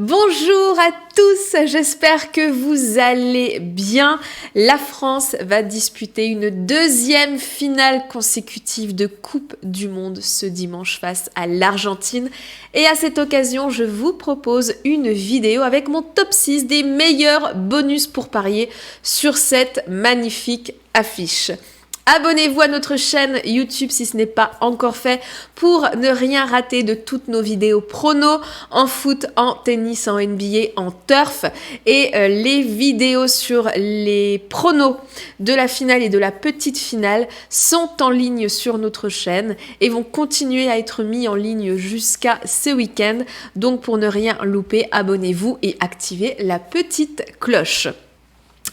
Bonjour à tous, j'espère que vous allez bien. La France va disputer une deuxième finale consécutive de Coupe du Monde ce dimanche face à l'Argentine. Et à cette occasion, je vous propose une vidéo avec mon top 6 des meilleurs bonus pour parier sur cette magnifique affiche. Abonnez-vous à notre chaîne YouTube si ce n'est pas encore fait pour ne rien rater de toutes nos vidéos prono en foot, en tennis, en NBA, en turf et les vidéos sur les pronos de la finale et de la petite finale sont en ligne sur notre chaîne et vont continuer à être mis en ligne jusqu'à ce week-end. Donc pour ne rien louper, abonnez-vous et activez la petite cloche.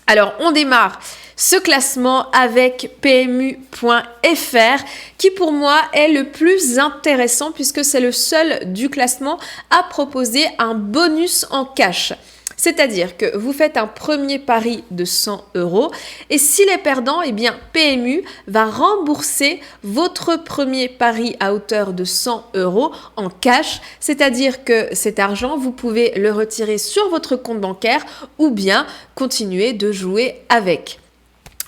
Alors on démarre ce classement avec PMU.fr qui pour moi est le plus intéressant puisque c'est le seul du classement à proposer un bonus en cash. C'est-à-dire que vous faites un premier pari de 100 € et s'il est perdant, eh bien PMU va rembourser votre premier pari à hauteur de 100 € en cash. C'est-à-dire que cet argent, vous pouvez le retirer sur votre compte bancaire ou bien continuer de jouer avec.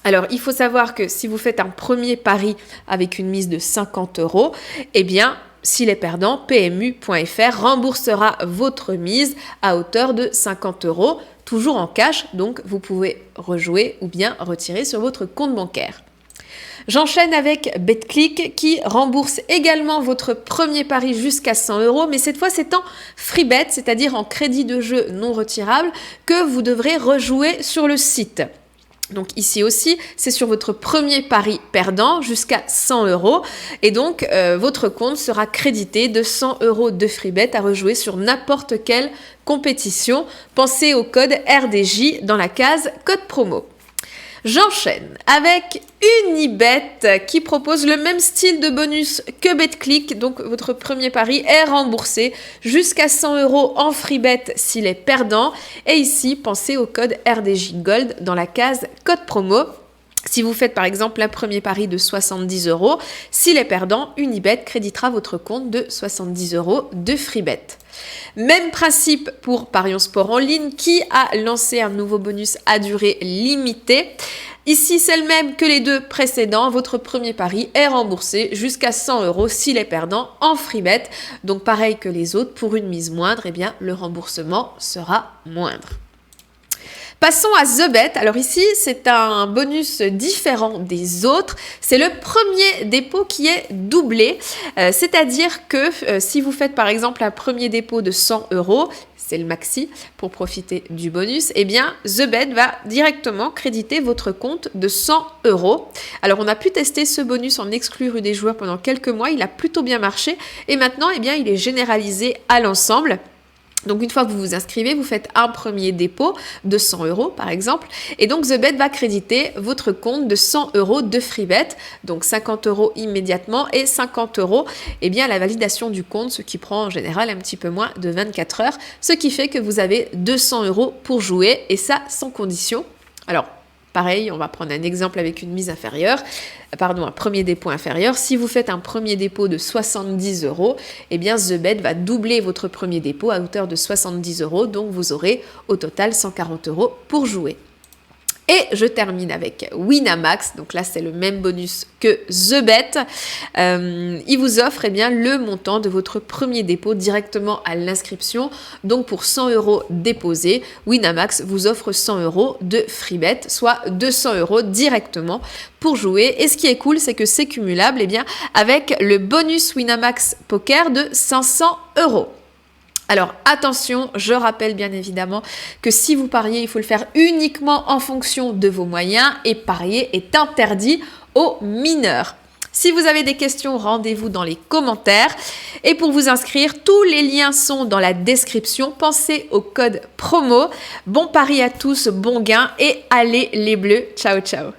Alors, il faut savoir que si vous faites un premier pari avec une mise de 50 €, eh bien, s'il est perdant, PMU.fr remboursera votre mise à hauteur de 50 €, toujours en cash, donc vous pouvez rejouer ou bien retirer sur votre compte bancaire. J'enchaîne avec Betclic qui rembourse également votre premier pari jusqu'à 100 €, mais cette fois c'est en free bet, c'est-à-dire en crédit de jeu non retirable que vous devrez rejouer sur le site. Donc ici aussi, c'est sur votre premier pari perdant jusqu'à 100 € et donc votre compte sera crédité de 100 € de free bet à rejouer sur n'importe quelle compétition. Pensez au code RDJ dans la case code promo. J'enchaîne avec Unibet qui propose le même style de bonus que Betclic. Donc votre premier pari est remboursé jusqu'à 100 € en free bet s'il est perdant. Et ici, pensez au code RDJ Gold dans la case code promo. Si vous faites par exemple un premier pari de 70 €, s'il est perdant, Unibet créditera votre compte de 70 € de free bet. Même principe pour Parions Sport en ligne qui a lancé un nouveau bonus à durée limitée. Ici, c'est le même que les deux précédents. Votre premier pari est remboursé jusqu'à 100 € s'il est perdant en free bet. Donc pareil que les autres, pour une mise moindre, eh bien, le remboursement sera moindre. Passons à The Bet. Alors ici, c'est un bonus différent des autres. C'est le premier dépôt qui est doublé. C'est-à-dire que si vous faites par exemple un premier dépôt de 100 €, c'est le maxi pour profiter du bonus, eh bien The Bet va directement créditer votre compte de 100 €. Alors on a pu tester ce bonus en exclu rue des joueurs pendant quelques mois. Il a plutôt bien marché et maintenant, eh bien, il est généralisé à l'ensemble. Donc une fois que vous vous inscrivez, vous faites un premier dépôt de 100 € par exemple et donc The Bet va créditer votre compte de 100 € de free bet, donc 50 € immédiatement et 50 € eh bien, à la validation du compte, ce qui prend en général un petit peu moins de 24 heures, ce qui fait que vous avez 200 € pour jouer et ça sans condition. Alors pareil, on va prendre un exemple avec une mise inférieure, un premier dépôt inférieur. Si vous faites un premier dépôt de 70 €, eh bien The Bet va doubler votre premier dépôt à hauteur de 70 €, donc vous aurez au total 140 € pour jouer. Et je termine avec Winamax, donc là c'est le même bonus que The Bet. Il vous offre eh bien, le montant de votre premier dépôt directement à l'inscription. Donc pour 100 € déposés, Winamax vous offre 100 € de free bet, soit 200 € directement pour jouer. Et ce qui est cool, c'est que c'est cumulable eh bien, avec le bonus Winamax Poker de 500 €. Alors attention, je rappelle bien évidemment que si vous pariez, il faut le faire uniquement en fonction de vos moyens et parier est interdit aux mineurs. Si vous avez des questions, rendez-vous dans les commentaires. Et pour vous inscrire, tous les liens sont dans la description. Pensez au code promo. Bon pari à tous, bon gain et allez les bleus. Ciao, ciao.